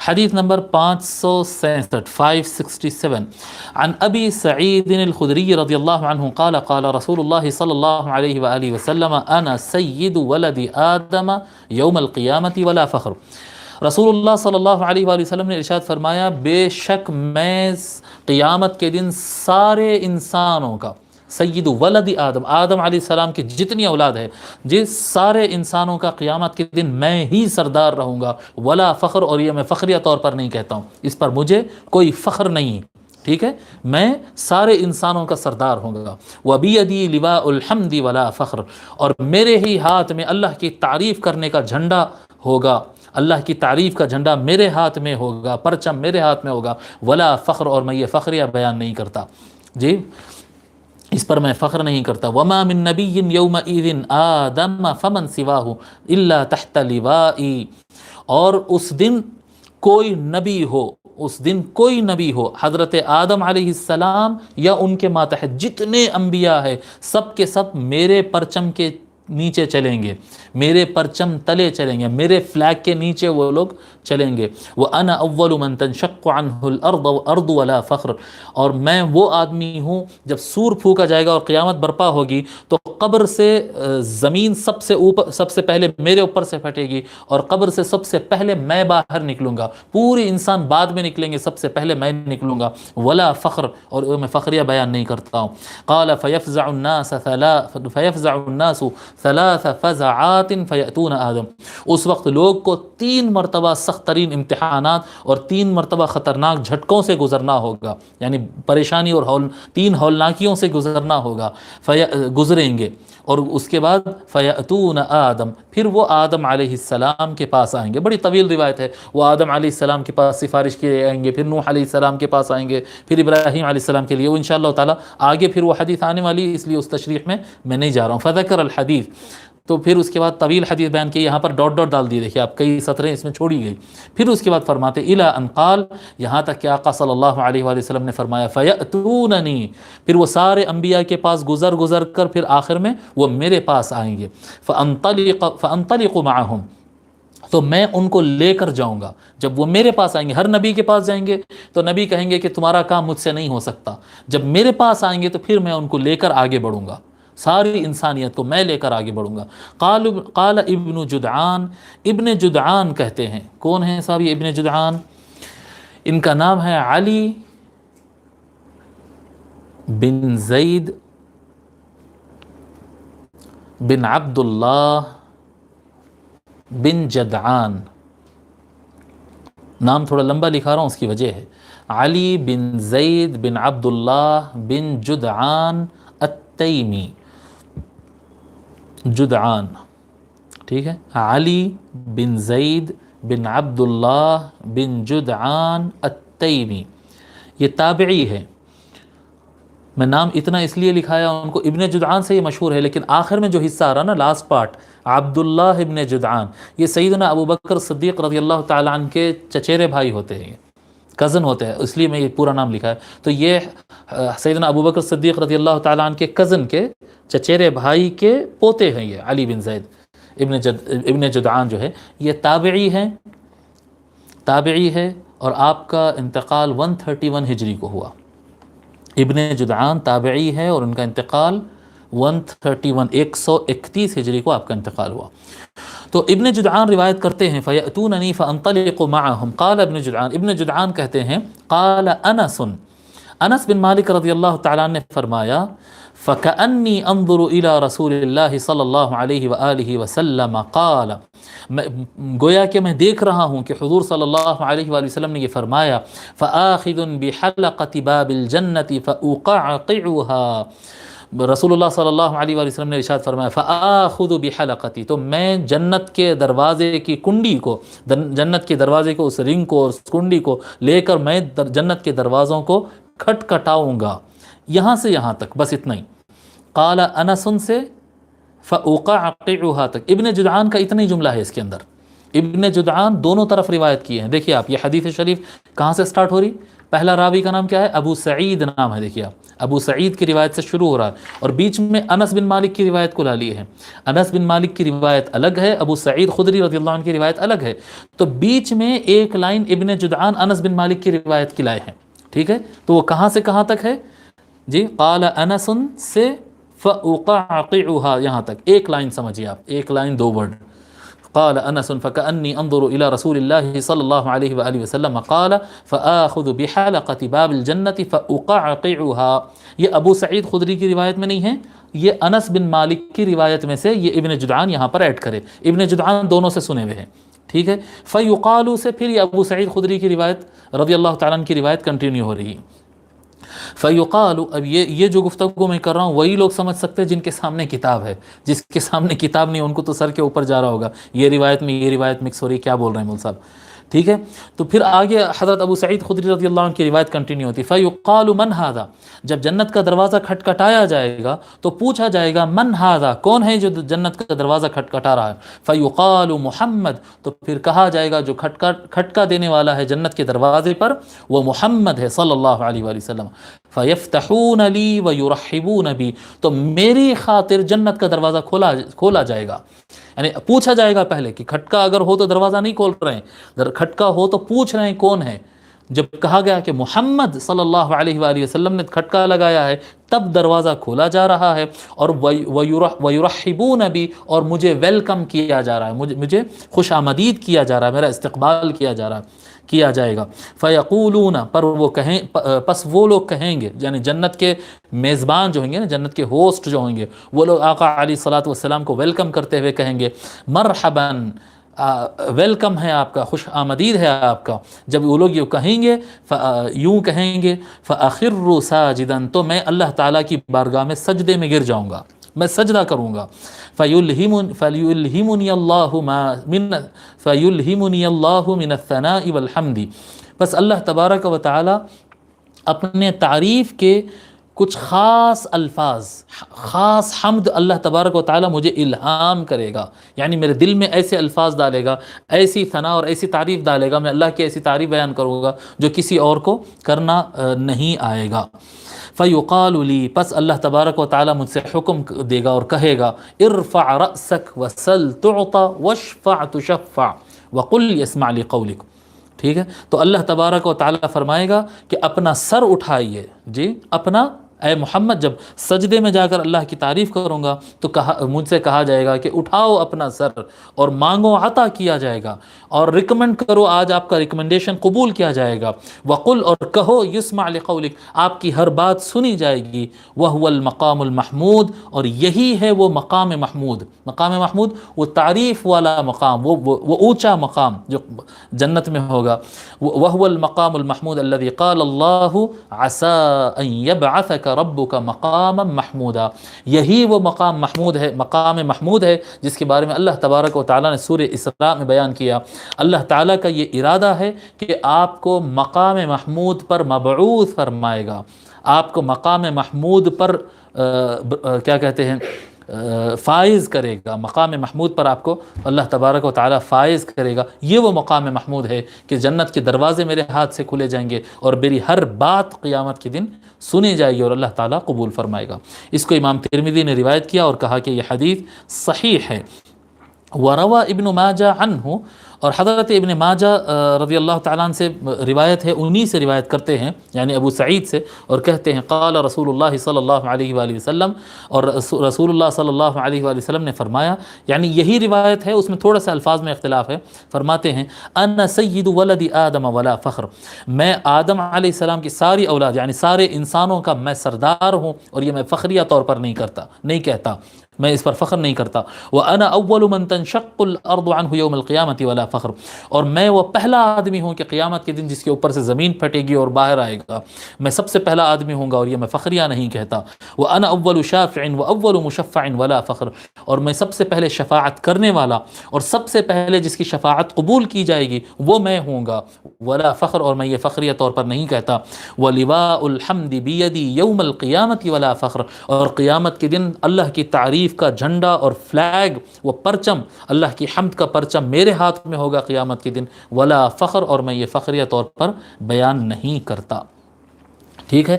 حدیث نمبر 567 عن ابی سعید الخدری رضی اللہ عنہ قال قال رسول اللہ صلی اللہ علیہ وآلہ وسلم انا سید ولد آدم یوم القیامت ولا فخر۔ رسول اللہ صلی اللہ علیہ وآلہ وسلم نے ارشاد فرمایا بے شک میں قیامت کے دن سارے انسانوں کا، سید ولد آدم، آدم علیہ السلام کی جتنی اولاد ہے، جس سارے انسانوں کا قیامت کے دن میں ہی سردار رہوں گا، ولا فخر، اور یہ میں فخریہ طور پر نہیں کہتا ہوں، اس پر مجھے کوئی فخر نہیں، ٹھیک ہے، میں سارے انسانوں کا سردار ہوں گا۔ وَبِيَدِي لِوَاءُ الْحَمْدِ وَلَا فَخْرٍ، اور میرے ہی ہاتھ میں اللہ کی تعریف کرنے کا جھنڈا ہوگا، اللہ کی تعریف کا جھنڈا میرے ہاتھ میں ہوگا، پرچم میرے ہاتھ میں ہوگا، ولا فخر، اور میں یہ فخریہ بیان نہیں کرتا، جی اس پر میں فخر نہیں کرتا۔ وما من نبی یومئذ آدم فمن سواہ الا تحت لوائی، اور اس دن کوئی نبی ہو، اس دن کوئی نبی ہو، حضرت آدم علیہ السلام یا ان کے ماتحت جتنے انبیاء ہیں سب کے سب میرے پرچم کے نیچے چلیں گے، میرے پرچم تلے چلیں گے، میرے فلیگ کے نیچے وہ لوگ چلیں گے۔ وَأَنَا أَوَّلُ مَن تَنشَقُّ عَنْهُ الْأَرْضُ وَلَا فَخْرٍ، اور میں وہ آدمی ہوں جب سور پھونکا جائے گا اور قیامت برپا ہوگی تو قبر سے زمین سب سے اوپر، سب سے پہلے میرے اوپر سے پھٹے گی، اور قبر سے سب سے پہلے میں باہر نکلوں گا، پورے انسان بعد میں نکلیں گے، سب سے پہلے میں نکلوں گا، ولا فخر، اور میں فخریہ بیان نہیں کرتا ہوں۔ قال فيفزع الناس ثلاث فزعات فیأتون آدم، اس وقت لوگ کو 3 مرتبہ سخت ترین امتحانات اور 3 مرتبہ خطرناک جھٹکوں سے گزرنا ہوگا، یعنی پریشانی اور 3 ہولناکیوں سے گزرنا ہوگا، گزریں گے، اور اس کے بعد فیأتون آدم، پھر وہ آدم علیہ السلام کے پاس آئیں گے۔ بڑی طویل روایت ہے، وہ آدم علیہ السلام کے پاس سفارش کے آئیں گے، پھر نوح علیہ السلام کے پاس آئیں گے، پھر ابراہیم علیہ السلام کے لیے، وہ انشاءاللہ تعالی آگے پھر وہ حدیث آنے والی، اس لیے اس تشریح میں نہیں جا رہا ہوں۔ فذکر الحدیث، تو پھر اس کے بعد طویل حدیث بیان کی، یہاں پر ڈاٹ ڈاٹ ڈال دی، دیکھیے آپ کئی سطریں اس میں چھوڑی گئی۔ پھر اس کے بعد فرماتے الی ان قال، یہاں تک کہ آقا صلی اللہ علیہ وآلہ وسلم نے فرمایا فیأتوننی، پھر وہ سارے انبیاء کے پاس گزر کر پھر آخر میں وہ میرے پاس آئیں گے، فانطلق معہم، تو میں ان کو لے کر جاؤں گا۔ جب وہ میرے پاس آئیں گے، ہر نبی کے پاس جائیں گے تو نبی کہیں گے کہ تمہارا کام مجھ سے نہیں ہو سکتا، جب میرے پاس آئیں گے تو پھر میں ان کو لے کر آگے بڑھوں گا، ساری انسانیت کو میں لے کر آگے بڑھوں گا۔ قال ابن جدعان، ابن جدعان کہتے ہیں، کون ہیں صاحب یہ ابن جدعان؟ ان کا نام ہے علی بن زید بن عبداللہ بن جدعان، نام تھوڑا لمبا لکھا رہا ہوں، اس کی وجہ ہے، علی بن زید بن عبداللہ بن جدعان التیمی، جدعان، ٹھیک ہے، علی بن زید بن عبداللہ بن جدعان التیمی، یہ تابعی ہے۔ میں نام اتنا اس لیے لکھایا ان کو، ابن جدعان سے یہ مشہور ہے، لیکن آخر میں جو حصہ آ رہا نا، لاسٹ پارٹ، عبداللہ ابن جدعان، یہ سیدنا ابو بکر صدیق رضی اللہ تعالیٰ عنہ کے چچیرے بھائی ہوتے ہیں، کزن ہوتے ہیں، اس لیے میں یہ پورا نام لکھا ہے۔ تو یہ سیدنا ابو بکر صدیق رضی اللہ تعالیٰ عنہ کے کزن کے چچیرے بھائی کے پوتے ہیں، یہ علی بن زید ابن جدعان جو ہے یہ تابعی ہے، اور آپ کا انتقال 131 ہجری کو ہوا۔ ابن جدعان تابعی ہے اور ان کا انتقال 131 ہجری کو آپ کا انتقال ہوا۔ تو ابن جدعان روایت کرتے ہیں فَيَأْتُونَنِي فَأَنْطَلِقُ مَعَهُمْ، قال ابن جدعان کہتے ہیں قال انس بن مالک رضی اللہ تعالیٰ نے فرمایا فَكَأَنِّي أَنظُرُ إِلَى رَسُولِ اللَّهِ صلی اللہ علیہ وآلہ وسلم قال، گویا کہ میں دیکھ رہا ہوں کہ حضور صلی اللہ علیہ وآلہ وسلم نے یہ فرمایا فَآخِذٌ بِحَلَقَةِ بَابِ الْجَنَّةِ فَأُقَعْقِعُهَا، رسول اللہ صلی اللہ علیہ وآلہ وسلم نے ارشاد فرمایا فَآخُذُ بِحَلَقَتِي، تو میں جنت کے دروازے کی کنڈی کو، جنت کے دروازے کو، اس رنگ کو اور اس کنڈی کو لے کر میں جنت کے دروازوں کو کھٹکھٹاؤں گا، یہاں سے یہاں تک، بس اتنا ہی۔ قال انس سے فَأُقَعْقِعُهَا تک، ابن جدعان کا اتنا ہی جملہ ہے اس کے اندر۔ ابن جدعان دونوں طرف روایت کیے ہیں، دیکھیے آپ، یہ حدیث شریف کہاں سے سٹارٹ ہو رہی؟ پہلا راوی کا نام کیا ہے؟ ابو سعید نام ہے، دیکھیے آپ، ابو سعید کی روایت سے شروع ہو رہا ہے، اور بیچ میں انس بن مالک کی روایت کو لا لیے ہیں۔ انس بن مالک کی روایت الگ ہے، ابو سعید خدری رضی اللہ عنہ کی روایت الگ ہے، تو بیچ میں ایک لائن ابن جدعان انس بن مالک کی روایت کی لائے ہیں، ٹھیک ہے؟ تو وہ کہاں سے کہاں تک ہے جی؟ قال انس سے فاقعها، یہاں تک ایک لائن سمجھیے آپ، ایک لائن دو ورڈ، قال انس فكأني انظر الى رسول الله صلى الله عليه واله وسلم قال فآخذ بحلقة باب الجنة فأقعقعها، یہ ابو سعید خدری کی روایت میں نہیں ہے، یہ انس بن مالک کی روایت میں سے یہ ابن جدعان یہاں پر ایڈ کرے، ابن جدعان دونوں سے سنے ہوئے ہیں، ٹھیک ہے؟ فیقال سے پھر یہ ابو سعید خدری کی روایت رضی اللہ تعالیٰ عنہ کی روایت کنٹینیو ہو رہی ہے۔ فیقال، اب یہ جو گفتگو میں کر رہا ہوں وہی لوگ سمجھ سکتے ہیں جن کے سامنے کتاب ہے، جس کے سامنے کتاب نہیں ان کو تو سر کے اوپر جا رہا ہوگا، یہ روایت میں یہ روایت مکس ہو رہی ہے، کیا بول رہے ہیں مول صاحب، ٹھیک ہے؟ تو پھر آگے حضرت ابو سعید خدری رضی اللہ عنہ کی روایت کنٹینیو ہوتی ہے، فیقال من ھذا، جب جنت کا دروازہ کھٹکھٹایا جائے گا تو پوچھا جائے گا من ھذا، کون ہے جو جنت کا دروازہ کھٹکھٹا رہا ہے؟ فیقال محمد، تو پھر کہا جائے گا جو کھٹکا دینے والا ہے جنت کے دروازے پر وہ محمد ہے صلی اللہ علیہ وآلہ وسلم۔ فیفتحون لی ویرحبون بی، تو میری خاطر جنت کا دروازہ کھولا جائے گا، یعنی پوچھا جائے گا پہلے کہ کھٹکا اگر ہو تو دروازہ نہیں کھول رہے ہیں، کھٹکا ہو تو پوچھ رہے ہیں کون ہے، جب کہا گیا کہ محمد صلی اللہ علیہ وآلہ وسلم نے کھٹکا لگایا ہے تب دروازہ کھولا جا رہا ہے، اور ویرحبون بی، اور مجھے ویلکم کیا جا رہا ہے، مجھے خوش آمدید کیا جا رہا ہے، میرا استقبال کیا جائے گا۔ فیقولون، پر وہ کہیں، پس وہ لوگ کہیں گے، یعنی جنت کے میزبان جو ہوں گے نا، جنت کے ہوسٹ جو ہوں گے، وہ لوگ آقا علیہ الصلوۃ والسلام کو ویلکم کرتے ہوئے کہیں گے مرحباً، ویلکم ہے آپ کا، خوش آمدید ہے آپ کا۔ جب وہ لوگ یوں کہیں گے فَأَخِرُّ سَاجِدًا، تو میں اللہ تعالیٰ کی بارگاہ میں سجدے میں گر جاؤں گا، میں سجدہ کروں گا۔ فَيُلْهِمُنِي اللَّهُ مِنَ الثَّنَاءِ وَالْحَمْدِ، بس اللہ تبارک و تعالی اپنے تعریف کے کچھ خاص الفاظ، خاص حمد اللہ تبارک و تعالی مجھے الہام کرے گا، یعنی میرے دل میں ایسے الفاظ ڈالے گا، ایسی ثنا اور ایسی تعریف ڈالے گا، میں اللہ کی ایسی تعریف بیان کروں گا جو کسی اور کو کرنا نہیں آئے گا۔ فیقال لی، پس اللہ تبارک و تعالی مجھ سے حکم دے گا اور کہے گا ارفع رأسک وسل تعطى واشفع تشفع وقل یسمع لقولک، ٹھیک ہے؟ تو اللہ تبارک و تعالی فرمائے گا کہ اپنا سر اٹھائیے، جی اپنا، اے محمد جب سجدے میں جا کر اللہ کی تعریف کروں گا تو مجھ سے کہا جائے گا کہ اٹھاؤ اپنا سر اور مانگو، عطا کیا جائے گا، اور ریکمنڈ کرو، آج آپ کا ریکمنڈیشن قبول کیا جائے گا۔ وقل، اور کہو، یسمع لقولک، آپ کی ہر بات سنی جائے گی۔ وہو المقام المحمود، اور یہی ہے وہ مقام محمود۔ مقام محمود وہ تعریف والا مقام، وہ اونچا مقام جو جنت میں ہوگا۔ وہو المقام المحمود الذي قال اللہ عسى ان يبعثك ربك مقاما محمودا، یہی وہ مقام محمود ہے جس کے بارے میں اللہ تبارک و تعالیٰ نے سورہ اسراء میں بیان کیا۔ اللہ تعالیٰ کا یہ ارادہ ہے کہ آپ کو مقام محمود پر مبعوث فرمائے گا، آپ کو مقام محمود پر کیا کہتے ہیں، فائز کرے گا، مقام محمود پر آپ کو اللہ تبارک و تعالیٰ فائز کرے گا۔ یہ وہ مقام محمود ہے کہ جنت کے دروازے میرے ہاتھ سے کھلے جائیں گے اور میری ہر بات قیامت کے دن سنی جائے گی اور اللہ تعالیٰ قبول فرمائے گا۔ اس کو امام ترمذی نے روایت کیا اور کہا کہ یہ حدیث صحیح ہے۔ وروى ابن ماجہ عنہ، اور حضرت ابن ماجہ رضی اللہ تعالیٰ عنہ سے روایت ہے، انہی سے روایت کرتے ہیں، یعنی ابو سعید سے، اور کہتے ہیں قال رسول اللہ صلی اللہ علیہ وآلہ وسلم، اور رسول اللہ صلی اللہ علیہ وآلہ وسلم نے فرمایا، یعنی یہی روایت ہے، اس میں تھوڑا سا الفاظ میں اختلاف ہے، فرماتے ہیں انا سید ولد آدم ولا فخر، میں آدم علیہ السلام کی ساری اولاد یعنی سارے انسانوں کا میں سردار ہوں، اور یہ میں فخریہ طور پر نہیں کہتا، میں اس پر فخر نہیں کرتا۔ وَأَنَا أَوَّلُ مَن تَنشَقُّ الْأَرْضُ عَنْهُ يَوْمَ الْقِيَامَةِ وَلَا فَخْرٌ، اور میں وہ پہلا آدمی ہوں کہ قیامت کے دن جس کے اوپر سے زمین پھٹے گی اور باہر آئے گا، میں سب سے پہلا آدمی ہوں گا، اور یہ میں فخریہ نہیں کہتا۔ وَأَنَا أَوَّلُ شَافِعٍ وَأَوَّلُ مُشَفَّعٍ وَلَا فَخْرٌ، اور میں سب سے پہلے شفاعت کرنے والا اور سب سے پہلے جس کی شفاعت قبول کی جائے گی وہ میں ہوں گا، ولا فخر، اور میں یہ فخریہ طور پر نہیں کہتا۔ وَلِوَاءُ الْحَمْدِ بِيَدِي يَوْمَ الْقِيَامَةِ وَلَا فَخْرٌ، اور قیامت کے دن اللہ کی تعریف شریف کا جھنڈا اور فلیگ، وہ پرچم، اللہ کی حمد کا پرچم میرے ہاتھ میں ہوگا قیامت کے دن، ولا فخر، اور میں یہ فخریہ طور پر بیان نہیں کرتا. ٹھیک ہے.